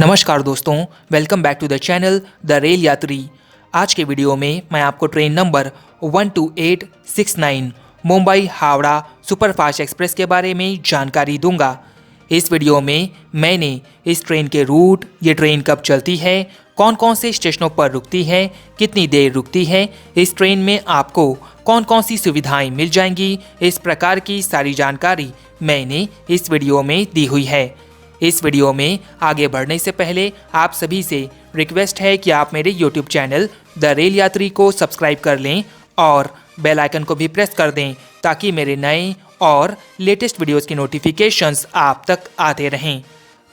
नमस्कार दोस्तों, welcome back to the channel the rail Yatri. आज के वीडियो में मैं आपको train number 12869 Mumbai Howrah superfast express के बारे में जानकारी दूंगा। इस वीडियो में मैंने इस ट्रेन के रूट, ये ट्रेन कब चलती है, कौन कौन से स्टेशनों पर रुकती है, कितनी देर रुकती है, इस ट्रेन में आपको कौन कौन सी सुविधाएं मिल जाएंगी, इस प्रकार की सारी जानकारी मैंने इस वीडियो में दी हुई है। इस वीडियो में आगे बढ़ने से पहले आप सभी से रिक्वेस्ट है कि आप मेरे YouTube चैनल द रेल यात्री को सब्सक्राइब कर लें और बेल आइकन को भी प्रेस कर दें ताकि मेरे नए और लेटेस्ट वीडियोस की नोटिफिकेशंस आप तक आते रहें।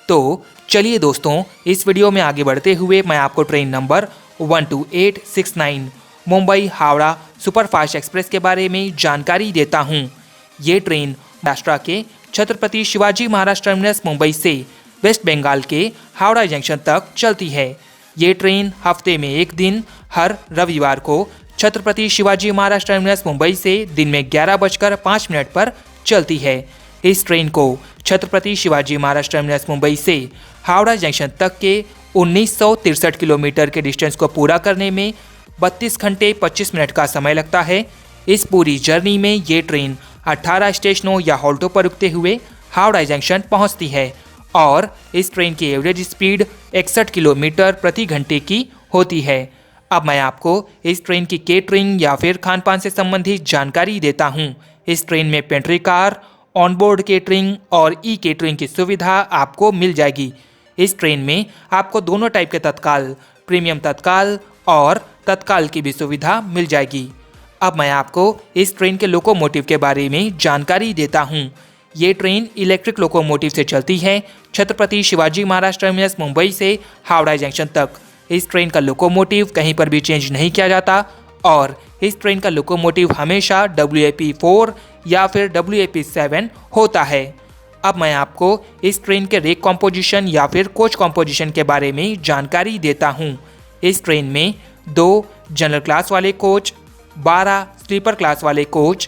तो चलिए दोस्तों, इस वीडियो में आगे बढ़ते हुए मैं आपको train number 12869 Mumbai Howrah superfast express के बारे में जानकारी देता हूँ। ये ट्रेन महाराष्ट्र के छत्रपति शिवाजी महाराज टर्मिनस मुंबई से वेस्ट बंगाल के हावड़ा जंक्शन तक चलती है। ये ट्रेन हफ्ते में एक दिन हर रविवार को छत्रपति शिवाजी महाराज टर्मिनस मुंबई से दिन में 11:05 पर चलती है। इस ट्रेन को छत्रपति शिवाजी महाराज टर्मिनस मुंबई से हावड़ा जंक्शन तक के 1963 किलोमीटर के डिस्टेंस को पूरा करने में 32 घंटे 25 मिनट का समय लगता है। इस पूरी जर्नी में ये ट्रेन 18 स्टेशनों या हॉल्टों पर रुकते हुए हावड़ा जंक्शन पहुंचती है और इस ट्रेन की एवरेज स्पीड 61 किलोमीटर प्रति घंटे की होती है। अब मैं आपको इस ट्रेन की केटरिंग या फिर खान पान से संबंधित जानकारी देता हूं। इस ट्रेन में पेंट्री कार, ऑनबोर्ड केटरिंग और ई केटरिंग की सुविधा आपको मिल जाएगी। इस ट्रेन में आपको दोनों टाइप के तत्काल, प्रीमियम तत्काल और तत्काल की भी सुविधा मिल जाएगी। अब मैं आपको इस ट्रेन के लोकोमोटिव के बारे में जानकारी देता हूँ। ये ट्रेन इलेक्ट्रिक लोकोमोटिव से चलती है छत्रपति शिवाजी महाराज टर्मिनस मुंबई से हावड़ा जंक्शन तक। इस ट्रेन का लोकोमोटिव कहीं पर भी चेंज नहीं किया जाता और इस ट्रेन का लोकोमोटिव हमेशा WAP4 या फिर WAP7 होता है। अब मैं आपको इस ट्रेन के रेक कॉम्पोजिशन या फिर कोच कॉम्पोजिशन के बारे में जानकारी देता हूँ। इस ट्रेन में 2 जनरल क्लास वाले कोच, 12 स्लीपर क्लास वाले कोच,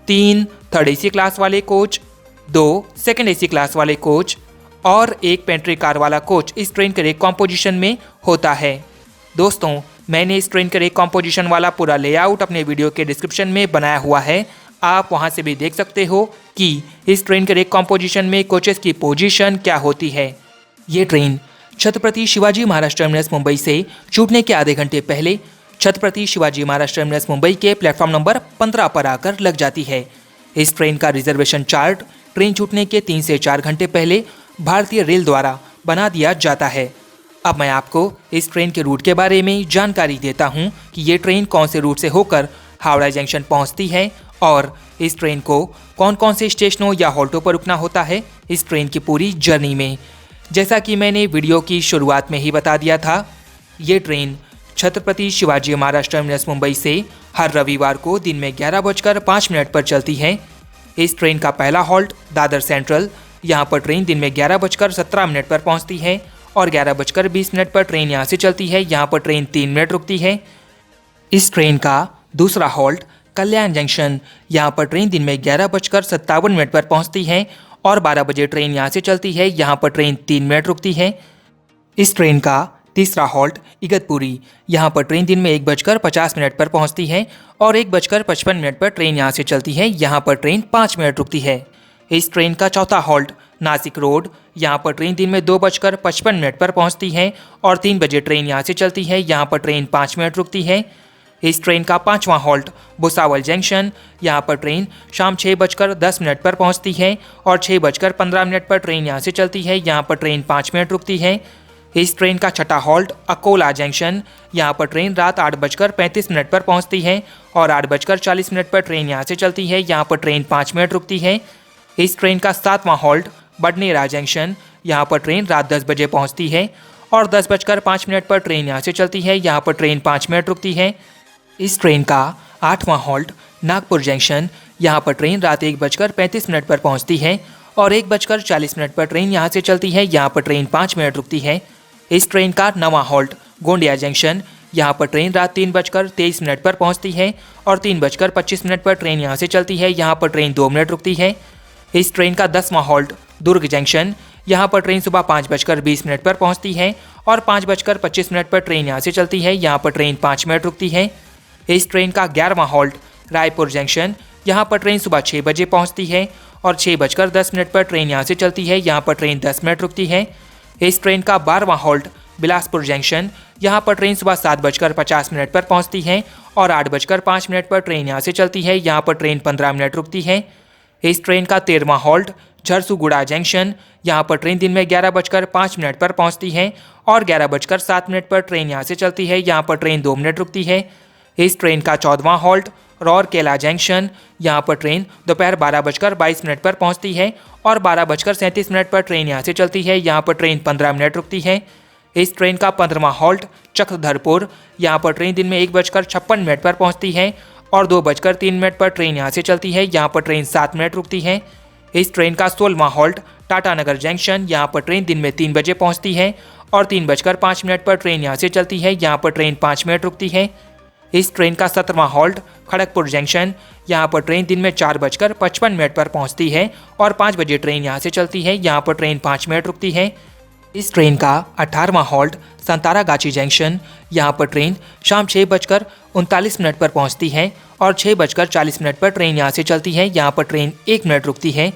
3 थर्ड AC क्लास वाले कोच, 2 सेकंड AC क्लास वाले कोच और 1 पेंट्री कार वाला कोच इस ट्रेन के रेक कॉम्पोजिशन में होता है। दोस्तों, मैंने इस ट्रेन के रेक कॉम्पोजिशन वाला पूरा लेआउट अपने वीडियो के डिस्क्रिप्शन में बनाया हुआ है, आप वहां से भी देख सकते हो कि इस ट्रेन के रेक कॉम्पोजिशन में कोचेस की पोजीशन क्या होती है। ये ट्रेन छत्रपति शिवाजी महाराज टर्मिनस मुंबई से छूटने के आधे घंटे पहले छत्रपति शिवाजी महाराज टर्मिनस मुंबई के प्लेटफॉर्म नंबर 15 पर आकर लग जाती है। इस ट्रेन का रिजर्वेशन चार्ट ट्रेन छूटने के 3 से 4 घंटे पहले भारतीय रेल द्वारा बना दिया जाता है। अब मैं आपको इस ट्रेन के रूट के बारे में जानकारी देता हूं कि ये ट्रेन कौन से रूट से होकर हावड़ा जंक्शन पहुंचती है और इस ट्रेन को कौन कौन से स्टेशनों या हॉल्टों पर रुकना होता है इस ट्रेन की पूरी जर्नी में। जैसा कि मैंने वीडियो की शुरुआत में ही बता दिया था, ये ट्रेन छत्रपति शिवाजी महाराज टर्मिनस मुंबई से हर रविवार को दिन में 11:05 पर चलती है। इस ट्रेन का पहला हॉल्ट दादर सेंट्रल, यहाँ पर ट्रेन दिन में 11:17 पर पहुँचती है और 11:20 पर ट्रेन यहाँ से चलती है। यहाँ पर ट्रेन 3 मिनट रुकती है। इस ट्रेन का दूसरा हॉल्ट कल्याण जंक्शन, यहाँ पर ट्रेन दिन में 11:57 पर पहुँचती है और 12 बजे ट्रेन यहाँ से चलती है। यहाँ पर ट्रेन 3 मिनट रुकती है। इस ट्रेन का तीसरा हॉल्ट इगतपुरी, यहाँ पर ट्रेन दिन में 1:50 पर पहुँचती है और 1:55 पर ट्रेन यहाँ से चलती है। यहाँ पर ट्रेन 5 मिनट रुकती है। इस ट्रेन का चौथा हॉल्ट नासिक रोड, यहाँ पर ट्रेन दिन में 2:55 पर पहुँचती है और 3 बजे ट्रेन यहाँ से चलती है। यहाँ पर ट्रेन 5 मिनट रुकती है। इस ट्रेन का पाँचवां हॉल्ट भुसावल जंक्शन, यहाँ पर ट्रेन शाम 6:10 पर पहुँचती है और 6:15 पर ट्रेन यहाँ से चलती है। यहाँ पर ट्रेन 5 मिनट रुकती है। इस ट्रेन का छठा हॉल्ट अकोला जंक्शन, यहाँ पर ट्रेन रात 8:35 पर पहुँचती है और 8:40 पर ट्रेन यहाँ से चलती है। यहाँ पर ट्रेन 5 मिनट रुकती है। इस ट्रेन का सातवां हॉल्ट बडनेरा जंक्शन, यहाँ पर ट्रेन रात 10 बजे पहुँचती है और 10:05 पर ट्रेन यहाँ से चलती है। यहाँ पर ट्रेन 5 मिनट रुकती है। इस ट्रेन का आठवां हॉल्ट नागपुर जंक्शन, यहाँ पर ट्रेन रात 1:35 पर पहुँचती है और 1:40 पर ट्रेन यहाँ से चलती है। यहाँ पर ट्रेन 5 मिनट रुकती है। इस ट्रेन का 9वां हॉल्ट गोंडिया जंक्शन, यहाँ पर ट्रेन रात 3:23 पर पहुँचती है और 3:25 पर ट्रेन यहाँ से चलती है। यहाँ पर ट्रेन 2 मिनट रुकती है। इस ट्रेन का 10वां हॉल्ट दुर्ग जंक्शन, यहाँ पर ट्रेन सुबह 5:20 पर पहुँचती है और 5:25 पर ट्रेन यहाँ से चलती है। यहाँ पर ट्रेन 5 मिनट रुकती है। इस ट्रेन का 11वां हॉल्ट रायपुर जंक्शन। यहाँ पर ट्रेन सुबह 6 बजे पहुँचती है और 6:10 पर ट्रेन यहाँ से चलती है। यहाँ पर ट्रेन 10 मिनट रुकती है। इस ट्रेन का 12वां हॉल्ट बिलासपुर जंक्शन। यहाँ पर ट्रेन सुबह 7:50 पर पहुँचती है और 8:05 पर ट्रेन यहाँ से चलती है। यहाँ पर ट्रेन 15 मिनट रुकती है। इस ट्रेन का 13वां हॉल्ट झरसुगुड़ा जंक्शन। यहाँ पर ट्रेन दिन में 11:05 पर पहुँचती है और 11:07 पर ट्रेन यहाँ से चलती है। यहाँ पर ट्रेन 2 मिनट रुकती है। इस ट्रेन का 14वां हॉल्ट रौरकेला जंक्शन। यहाँ पर ट्रेन दोपहर 12:22 पर पहुँचती है और 12:37 पर ट्रेन यहाँ से चलती है। यहाँ पर ट्रेन 15 मिनट रुकती है। इस ट्रेन का 15वां हॉल्ट चक्रधरपुर। यहाँ पर ट्रेन दिन में 1:56 पर पहुँचती है और 2:03 पर ट्रेन यहाँ से चलती है। यहाँ पर ट्रेन 7 मिनट रुकती है। इस ट्रेन का 16वां हॉल्ट टाटानगर जंक्शन। यहाँ पर ट्रेन दिन में 3 बजे पहुँचती है और 3:05 पर ट्रेन यहाँ से चलती है। यहाँ पर ट्रेन 5 मिनट रुकती है। इस ट्रेन का 17वां हॉल्ट खड़गपुर जंक्शन। यहाँ पर ट्रेन दिन में 4:55 पर पहुँचती है और 5 बजे ट्रेन यहाँ से चलती है। यहाँ पर ट्रेन 5 मिनट रुकती है। इस ट्रेन का 18वां हॉल्ट संतारागाछी जंक्शन। यहाँ पर ट्रेन शाम 6:39 पर पहुँचती है और 6:40 पर ट्रेन यहाँ से चलती है। यहाँ पर ट्रेन 1 मिनट रुकती है।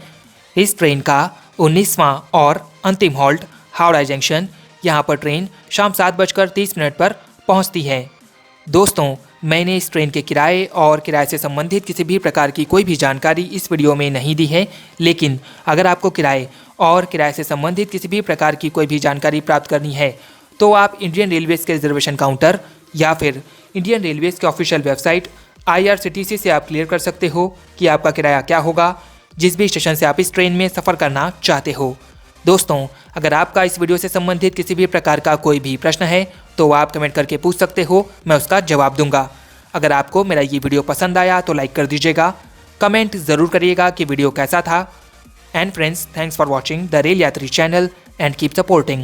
इस ट्रेन का 19वां और अंतिम हॉल्ट हावड़ा जंक्शन। यहाँ पर ट्रेन शाम 7:30 पर पहुँचती है। दोस्तों, मैंने इस ट्रेन के किराए और किराए से संबंधित किसी भी प्रकार की कोई भी जानकारी इस वीडियो में नहीं दी है, लेकिन अगर आपको किराए और किराए से संबंधित किसी भी प्रकार की कोई भी जानकारी प्राप्त करनी है तो आप इंडियन रेलवेज़ के रिजर्वेशन काउंटर या फिर इंडियन रेलवेज़ के ऑफिशियल वेबसाइट IRCTC से आप क्लियर कर सकते हो कि आपका किराया क्या होगा जिस भी स्टेशन से आप इस ट्रेन में सफ़र करना चाहते हो। दोस्तों, अगर आपका इस वीडियो से संबंधित किसी भी प्रकार का कोई भी प्रश्न है तो आप कमेंट करके पूछ सकते हो, मैं उसका जवाब दूंगा। अगर आपको मेरा ये वीडियो पसंद आया तो लाइक कर दीजिएगा, कमेंट ज़रूर करिएगा कि वीडियो कैसा था। And friends, thanks for watching the rail यात्री चैनल एंड कीप सपोर्टिंग।